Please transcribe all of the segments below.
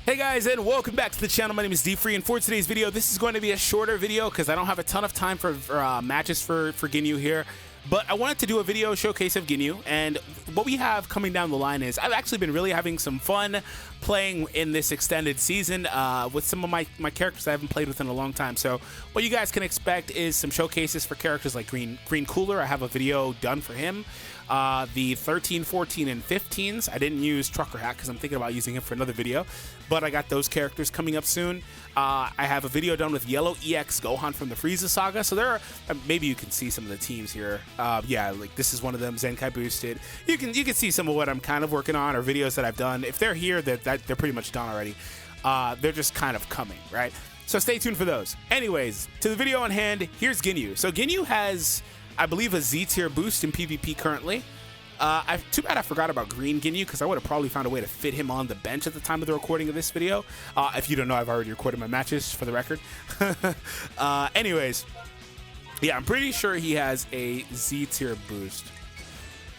Hey guys, and welcome back to the channel. My name is D-Free, and for today's video, this is going to be a shorter video because I don't have a ton of time for matches for GINYU here. But I wanted to do a video showcase of GINYU, and what we have coming down the line is I've actually been really having some fun playing in this extended season with some of my characters I haven't played with in a long time. So what you guys can expect is some showcases for characters like Green Cooler. I have a video done for him. The 13, 14, and 15s. I didn't use Trucker Hat because I'm thinking about using him for another video, but I got those characters coming up soon. I have a video done with Yellow EX Gohan from the Frieza Saga. So there are, maybe you can see some of the teams here. Yeah, like this is one of them, ZENKAI boosted. You can see some of what I'm kind of working on or videos that I've done. If they're here, they're pretty much done already. They're just kind of coming, right? So stay tuned for those. Anyways, to the video on hand, here's GINYU. So GINYU has, I believe, a Z tier boost in PvP currently. Too bad I forgot about Green GINYU because I would have probably found a way to fit him on the bench at the time of the recording of this video. If you don't know, I've already recorded my matches for the record. Anyways, yeah, I'm pretty sure he has a Z tier boost.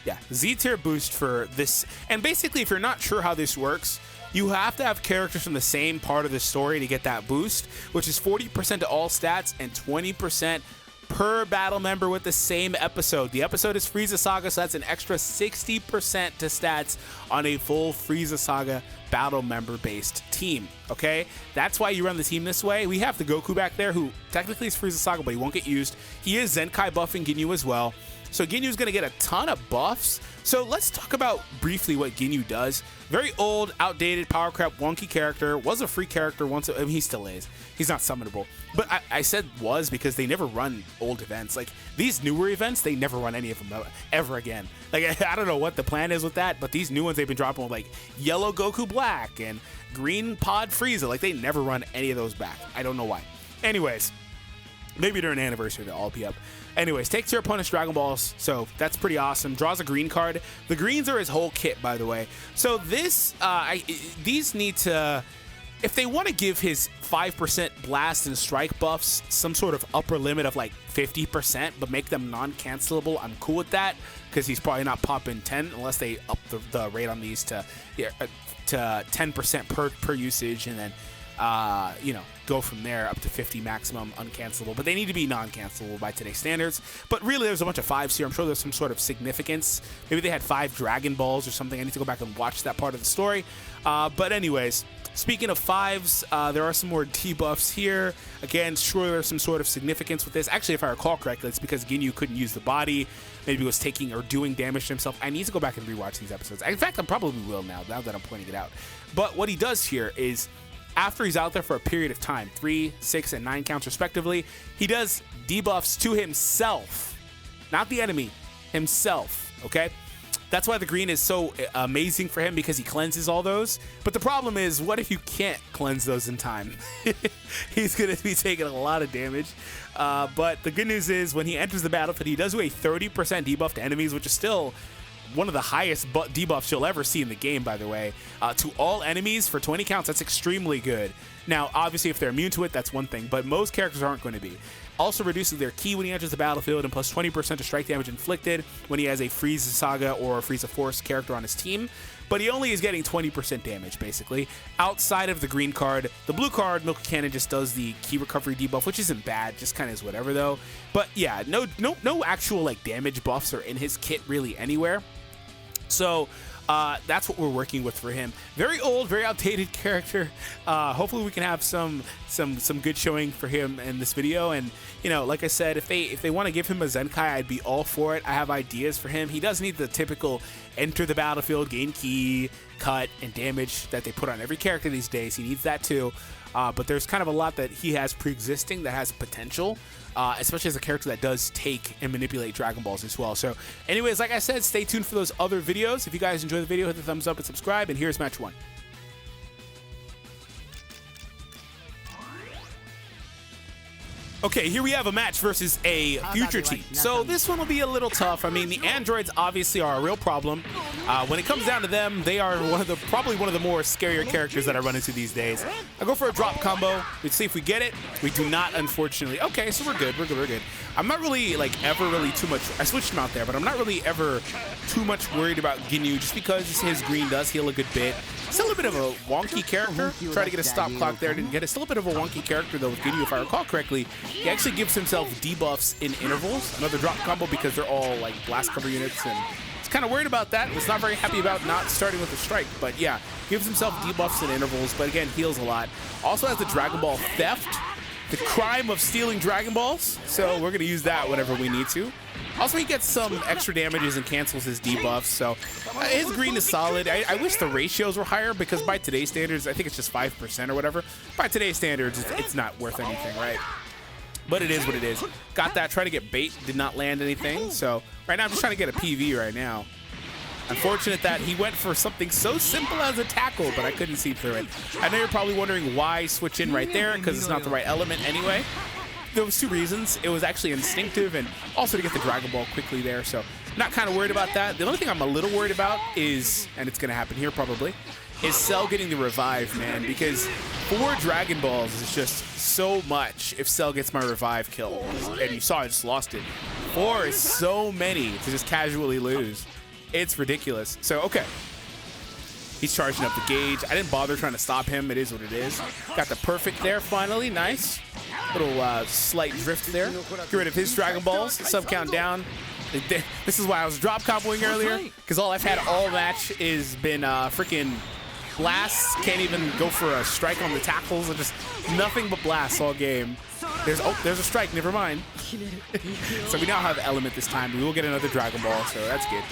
Yeah, Z tier boost for this. And basically, if you're not sure how this works, you have to have characters from the same part of the story to get that boost, which is 40% to all stats and 20% per battle member with the same episode. The episode is Frieza Saga, so that's an extra 60% to stats on a full Frieza Saga battle member based team. Okay, that's why you run the team this way. We have the Goku back there, who technically is Frieza Saga, but he won't get used. He is ZENKAI buffing GINYU as well, so GINYU is going to get a ton of buffs. So let's talk about briefly what GINYU does. Very old, outdated, power crap, wonky character. Was a free character once. I mean, he still is. He's not summonable. But I said was because they never run old events. Like these newer events, they never run any of them ever again. Like I don't know what the plan is with that, but these new ones they've been dropping with like Yellow Goku Black and Green Pod Frieza. Like they never run any of those back. I don't know why. Anyways, maybe during anniversary they'll all be up. Anyways, takes your opponent's Dragon Balls, so that's pretty awesome. Draws a green card. The greens are his whole kit, by the way. So this, these need to, if they want to give his 5% blast and strike buffs some sort of upper limit of like 50%, but make them non-cancelable, I'm cool with that, because he's probably not popping 10 unless they up the rate on these to 10% per usage, and then you know, go from there up to 50 maximum uncancelable, but they need to be non-cancelable by today's standards. But really, there's a bunch of 5s here. I'm sure there's some sort of significance. Maybe they had 5 Dragon Balls or something. I need to go back and watch that part of the story. But anyways, speaking of 5s, there are some more debuffs here. Again, sure, there's some sort of significance with this. Actually, if I recall correctly, it's because GINYU couldn't use the body. Maybe he was taking or doing damage to himself. I need to go back and rewatch these episodes. In fact, I probably will now that I'm pointing it out. But what he does here is, after he's out there for a period of time, 3, 6, and 9 counts respectively, he does debuffs to himself, not the enemy, himself, okay? That's why the green is so amazing for him, because he cleanses all those. But the problem is, what if you can't cleanse those in time? He's going to be taking a lot of damage. But the good news is, when he enters the battlefield, he does do a 30% debuff to enemies, which is still one of the highest debuffs you'll ever see in the game, by the way. To all enemies for 20 counts, that's extremely good. Now, obviously, if they're immune to it, that's one thing, but most characters aren't going to be. Also reduces their ki when he enters the battlefield, and plus 20% to strike damage inflicted when he has a Frieza Saga or a Frieza Force character on his team. But he only is getting 20% damage, basically. Outside of the green card, the blue card, Milk Cannon, just does the ki recovery debuff, which isn't bad, just kind of is whatever, though. But yeah, no actual like damage buffs are in his kit really anywhere. So that's what we're working with for him. Very old, very outdated character. Hopefully we can have some good showing for him in this video. And you know, like I said, if they want to give him a ZENKAI, I'd be all for it. I have ideas for him. He does need the typical enter the battlefield, gain ki, cut, and damage that they put on every character these days. He needs that too. But there's kind of a lot that he has pre-existing that has potential, especially as a character that does take and manipulate Dragon Balls as well. So anyways, like I said, stay tuned for those other videos. If you guys enjoy the video, hit the thumbs up and subscribe, and here's match 1. Okay, here we have a match versus a future team. So this one will be a little tough. I mean, the androids obviously are a real problem. When it comes down to them, they are probably one of the more scarier characters that I run into these days. I go for a drop combo. Let's see if we get it. We do not, unfortunately. Okay, so we're good. We're good. I'm not really ever really too much. I switched him out there, but I'm not really ever too much worried about GINYU just because his green does heal a good bit. Still a bit of a wonky character. Try to get a stop clock there, didn't get it. Still a bit of a wonky character though with GINYU, if I recall correctly. He actually gives himself debuffs in intervals. Another drop combo because they're all like blast cover units, and he's kind of worried about that. Was not very happy about not starting with a strike, but yeah, gives himself debuffs in intervals, but again, heals a lot. Also has the Dragon Ball theft, the crime of stealing Dragon Balls, so we're gonna use that whenever we need to. Also, he gets some extra damages and cancels his debuffs, so his green is solid. I wish the ratios were higher because by today's standards, I think it's just 5% or whatever. By today's standards, it's not worth anything, right? But it is what it is. Got that, try to get bait, did not land anything. So right now I'm just trying to get a PV right now. Unfortunate that he went for something so simple as a tackle, but I couldn't see through it. I know you're probably wondering why switch in right there, because it's not the right element anyway. There was two reasons. It was actually instinctive and also to get the Dragon Ball quickly there. So not kind of worried about that. The only thing I'm a little worried about is, and it's going to happen here probably, is Cell getting the revive, man, because 4 Dragon Balls is just so much if Cell gets my revive kill. And you saw I just lost it. 4 is so many to just casually lose. It's ridiculous. So, okay. He's charging up the gauge. I didn't bother trying to stop him. It is what it is. Got the perfect there finally. Nice. Little slight drift there. Get rid of his Dragon Balls. Sub count down. This is why I was drop comboing earlier, because all I've had all match is been freaking blasts. Can't even go for a strike on the tackles. Just nothing but blasts all game. There's a strike. Never mind. So we now have element this time. We will get another Dragon Ball, so that's good.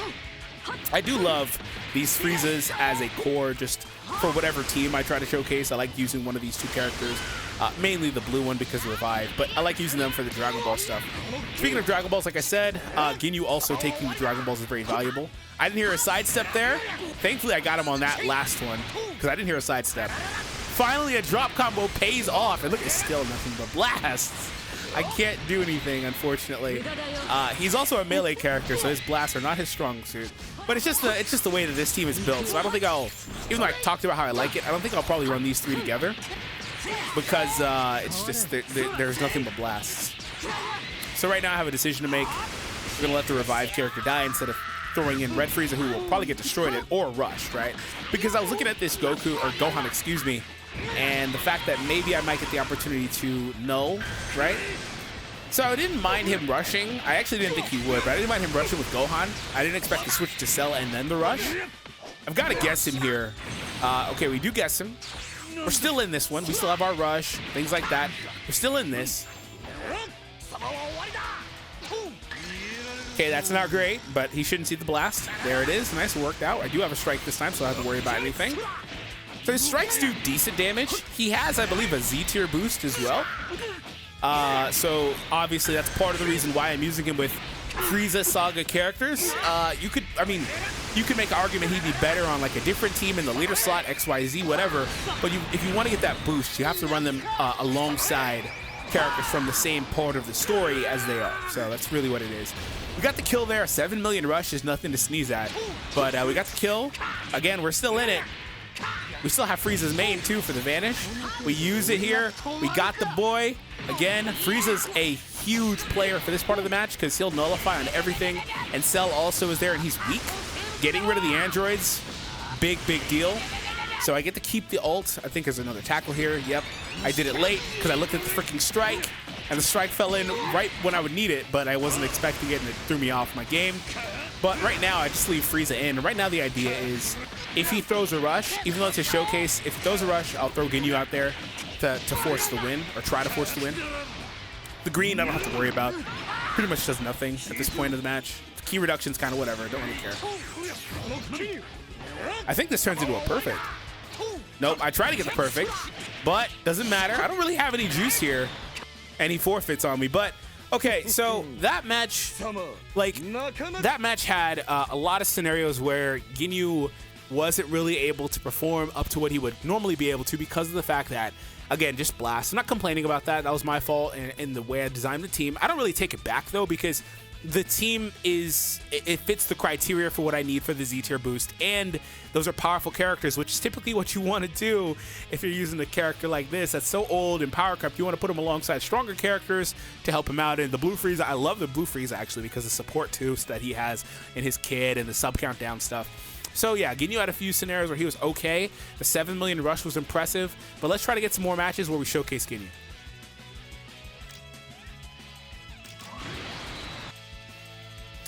I do love these Friezas as a core, just for whatever team I try to showcase. I like using one of these two characters, mainly the blue one because of Revive, but I like using them for the Dragon Ball stuff. Speaking of Dragon Balls, like I said, GINYU also taking the Dragon Balls is very valuable. I didn't hear a sidestep there. Thankfully, I got him on that last one because I didn't hear a sidestep. Finally, a drop combo pays off, and look, it's still nothing but blasts. I can't do anything, unfortunately. He's also a melee character, so his blasts are not his strong suit. But it's just the way that this team is built. So I don't think even though I talked about how I like it, I don't think I'll probably run these 3 together because it's just there's nothing but blasts. So right now I have a decision to make. I'm gonna let the Revive character die instead of throwing in Red Frieza, who will probably get destroyed or rushed, right? Because I was looking at this Gohan, excuse me, and the fact that maybe I might get the opportunity to null, right? So I didn't mind him rushing. I actually didn't think he would, but I didn't mind him rushing with Gohan. I didn't expect to switch to Cell and then the rush. I've got to guess him here. Okay, we do guess him. We're still in this one. We still have our rush, things like that. We're still in this. Okay, that's not great, but he shouldn't see the blast. There it is. Nice, worked out. I do have a strike this time, so I don't have to worry about anything. So his strikes do decent damage. He has, I believe, a Z tier boost as well. So obviously that's part of the reason why I'm using him with Frieza Saga characters. You could make an argument he'd be better on like a different team in the leader slot, XYZ, whatever. But if you want to get that boost, you have to run them alongside characters from the same part of the story as they are. So that's really what it is. We got the kill there. 7 million rush is nothing to sneeze at. But we got the kill. Again, we're still in it. We still have Frieza's main, too, for the Vanish. We use it here. We got the boy. Again, Frieza's a huge player for this part of the match because he'll nullify on everything. And Cell also is there, and he's weak. Getting rid of the androids, big deal. So I get to keep the ult. I think there's another tackle here. Yep, I did it late because I looked at the freaking strike. And the strike fell in right when I would need it, but I wasn't expecting it, and it threw me off my game. But right now, I just leave Frieza in. Right now, the idea is if he throws a rush, even though it's a showcase, if he throws a rush, I'll throw GINYU out there to force the win, or try to force the win. The green, I don't have to worry about. Pretty much does nothing at this point of the match. The key reduction's kind of whatever. Don't really care. I think this turns into a perfect. Nope, I try to get the perfect, but doesn't matter. I don't really have any juice here. And he forfeits on me. But okay, so that match, had a lot of scenarios where GINYU wasn't really able to perform up to what he would normally be able to because of the fact that, again, just blast. I'm not complaining about that. That was my fault in the way I designed the team. I don't really take it back, though, because the team it fits the criteria for what I need for the Z tier boost, and those are powerful characters, which is typically what you want to do if you're using a character like this that's so old and power crept. You want to put him alongside stronger characters to help him out. And the Blue Frieza, I love the Blue Frieza actually because of support too that he has in his kit and the sub countdown stuff. So yeah, Ginyu had a few scenarios where he was okay. The 7 million rush was impressive, but let's try to get some more matches where we showcase Ginyu.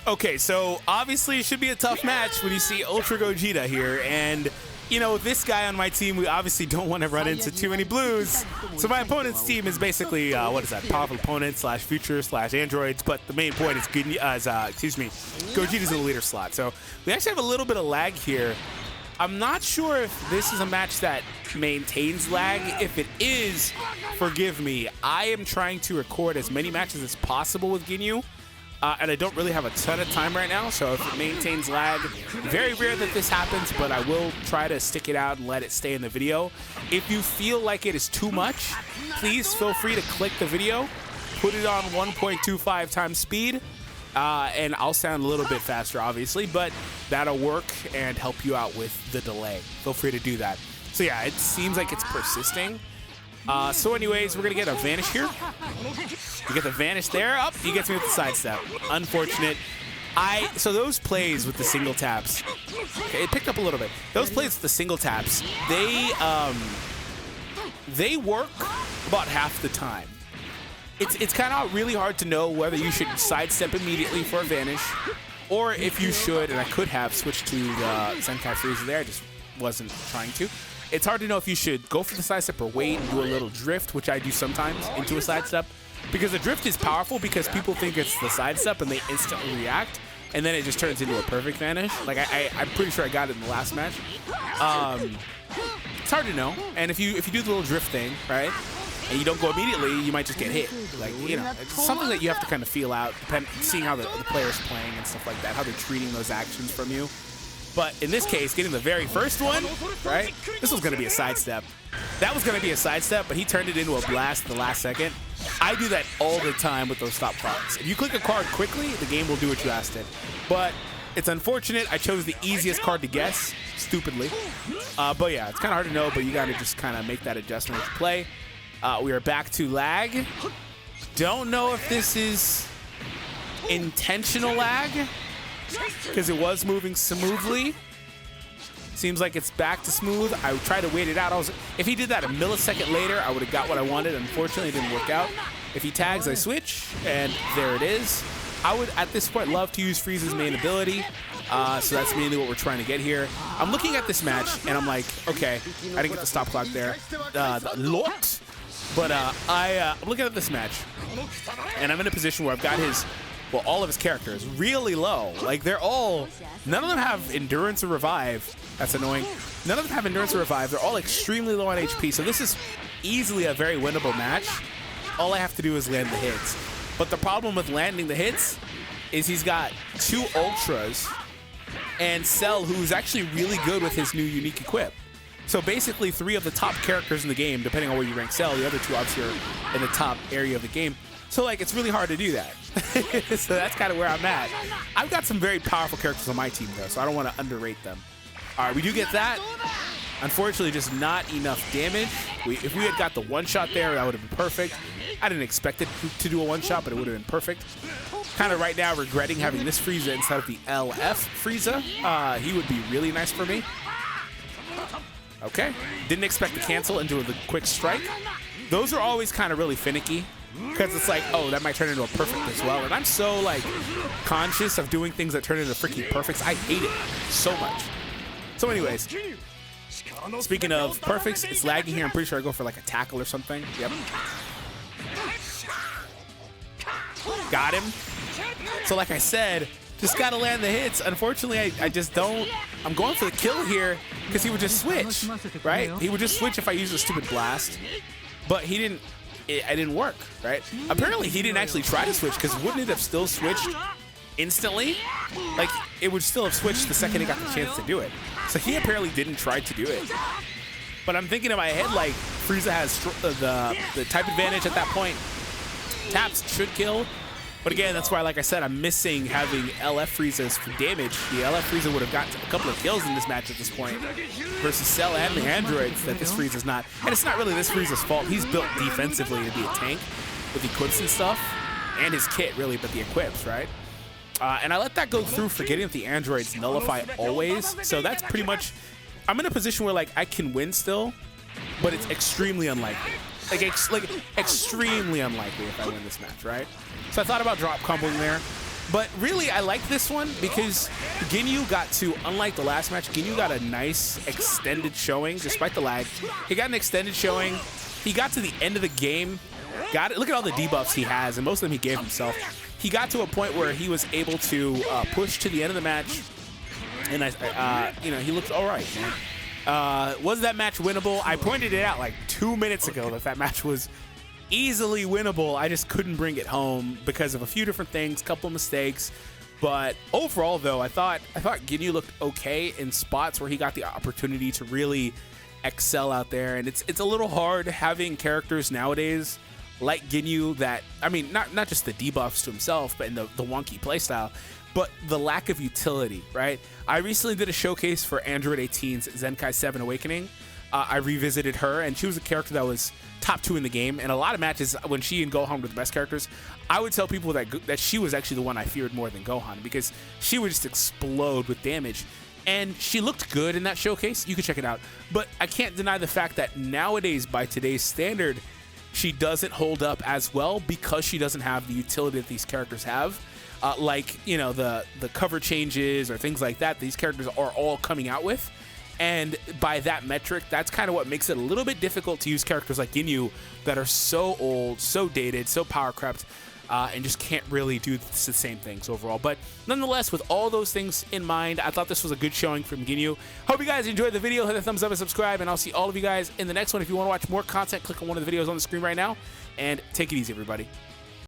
Okay, so obviously it should be a tough match when you see Ultra Gogeta here, and you know, this guy on my team, we obviously don't want to run into too many blues. So my opponent's team is basically, what is that, powerful opponent / future / androids, but the main point is, Gogeta's in the leader slot. So we actually have a little bit of lag here. I'm not sure if this is a match that maintains lag. If it is, forgive me. I am trying to record as many matches as possible with Ginyu. And I don't really have a ton of time right now, so if it maintains lag, very rare that this happens, but I will try to stick it out and let it stay in the video. If you feel like it is too much, please feel free to click the video, put it on 1.25 times speed, and I'll sound a little bit faster, obviously, but that'll work and help you out with the delay. Feel free to do that. So yeah, it seems like it's persisting. So anyways, we're going to get a vanish here. You get the vanish there. Up, he gets me with the sidestep. Unfortunate. So those plays with the single taps, okay, it picked up a little bit. Those plays with the single taps, they work about half the time. It's kind of really hard to know whether you should sidestep immediately for a vanish, or if you should, and I could have switched to the ZENKAI Frieza there, I just wasn't trying to. It's hard to know if you should go for the sidestep or wait and do a little drift, which I do sometimes, into a sidestep. Because the drift is powerful because people think it's the sidestep and they instantly react, and then it just turns into a perfect vanish. Like, I'm pretty sure I got it in the last match. It's hard to know. And if you do the little drift thing, right, and you don't go immediately, you might just get hit. Like, you know, it's something that you have to kind of feel out, seeing how the player's playing and stuff like that, how they're treating those actions from you. But in this case, getting the very first one, right, this was going to be a sidestep. That was going to be a sidestep, but he turned it into a blast at the last second. I do that all the time with those stop cards. If you click a card quickly, the game will do what you asked it. But it's unfortunate. I chose the easiest card to guess, stupidly. But yeah, it's kind of hard to know, but you got to just kind of make that adjustment as you play. We are back to lag. Don't know if this is intentional lag, because it was moving smoothly. Seems like it's back to smooth. I would try to wait it out. If he did that a millisecond later, I would have got what I wanted. Unfortunately, it didn't work out. If he tags, I switch, and there it is. I would, at this point, love to use Frieza's main ability. So that's mainly what we're trying to get here. I'm looking at this match, and I'm like, okay, I didn't get the stop clock there. Lot. But I'm looking at this match, and I'm in a position where I've got all of his characters really low. Like, none of them have endurance or revive. That's annoying. None of them have endurance or revive. They're all extremely low on HP. So this is easily a very winnable match. All I have to do is land the hits. But the problem with landing the hits is he's got 2 Ultras and Cell, who's actually really good with his new unique equip. So basically 3 of the top characters in the game, depending on where you rank Cell, the other 2 obviously are in the top area of the game. So, like, it's really hard to do that. So that's kind of where I'm at. I've got some very powerful characters on my team, though, so I don't want to underrate them. All right, we do get that. Unfortunately, just not enough damage. If we had got the one-shot there, that would have been perfect. I didn't expect it to do a one-shot, but it would have been perfect. Kind of right now regretting having this Frieza instead of the LF Frieza. He would be really nice for me. Okay. Didn't expect to cancel into the quick strike. Those are always kind of really finicky, because it's like, oh, that might turn into a perfect as well. And I'm so, like, conscious of doing things that turn into freaking perfects. I hate it so much. So anyways, speaking of perfects, it's lagging here. I'm pretty sure I go for, like, a tackle or something. Yep. Got him. So like I said, just got to land the hits. Unfortunately, I just don't. I'm going for the kill here because he would just switch, right? He would just switch if I use a stupid blast. But he didn't. It didn't work, right? Apparently, he didn't actually try to switch, because wouldn't it have still switched instantly? Like, it would still have switched the second he got the chance to do it. So he apparently didn't try to do it. But I'm thinking in my head, like, Frieza has the type advantage at that point. Taps should kill. But again, that's why, like I said, I'm missing having LF Frieza's damage. The LF Frieza would have got a couple of kills in this match at this point versus Cell and the androids that this Frieza's not. And it's not really this Frieza's fault. He's built defensively to be a tank with equips and stuff. And his kit, really, but the equips, right? And I let that go through, forgetting that the androids nullify always. So that's pretty much... I'm in a position where, like, I can win still, but it's extremely unlikely. Like extremely unlikely if I win this match, right? So I thought about drop comboing there. But really, I like this one because GINYU got to, unlike the last match, GINYU got a nice extended showing, despite the lag. He got an extended showing. He got to the end of the game. Got it. Look at all the debuffs he has, and most of them he gave himself. He got to a point where he was able to push to the end of the match, and you know, he looked all right, man. Was that match winnable? I pointed it out like 2 minutes ago that match was easily winnable. I just couldn't bring it home because of a few different things, couple mistakes. But overall, though, I thought GINYU looked okay in spots where he got the opportunity to really excel out there. And it's a little hard having characters nowadays like GINYU that, I mean, not just the debuffs to himself, but in the wonky playstyle, but the lack of utility, right? I recently did a showcase for Android 18's ZENKAI 7 Awakening. I revisited her, and she was a character that was top 2 in the game. And a lot of matches, when she and Gohan were the best characters, I would tell people that she was actually the one I feared more than Gohan, because she would just explode with damage. And she looked good in that showcase. You can check it out. But I can't deny the fact that nowadays, by today's standard, she doesn't hold up as well because she doesn't have the utility that these characters have. Like, you know, the cover changes or things like that these characters are all coming out with. And by that metric, that's kind of what makes it a little bit difficult to use characters like GINYU that are so old, so dated, so power crept, and just can't really do the same things overall. But nonetheless, with all those things in mind, I thought this was a good showing from GINYU. Hope you guys enjoyed the video. Hit the thumbs up and subscribe, and I'll see all of you guys in the next one. If you want to watch more content, click on one of the videos on the screen right now, and take it easy, everybody.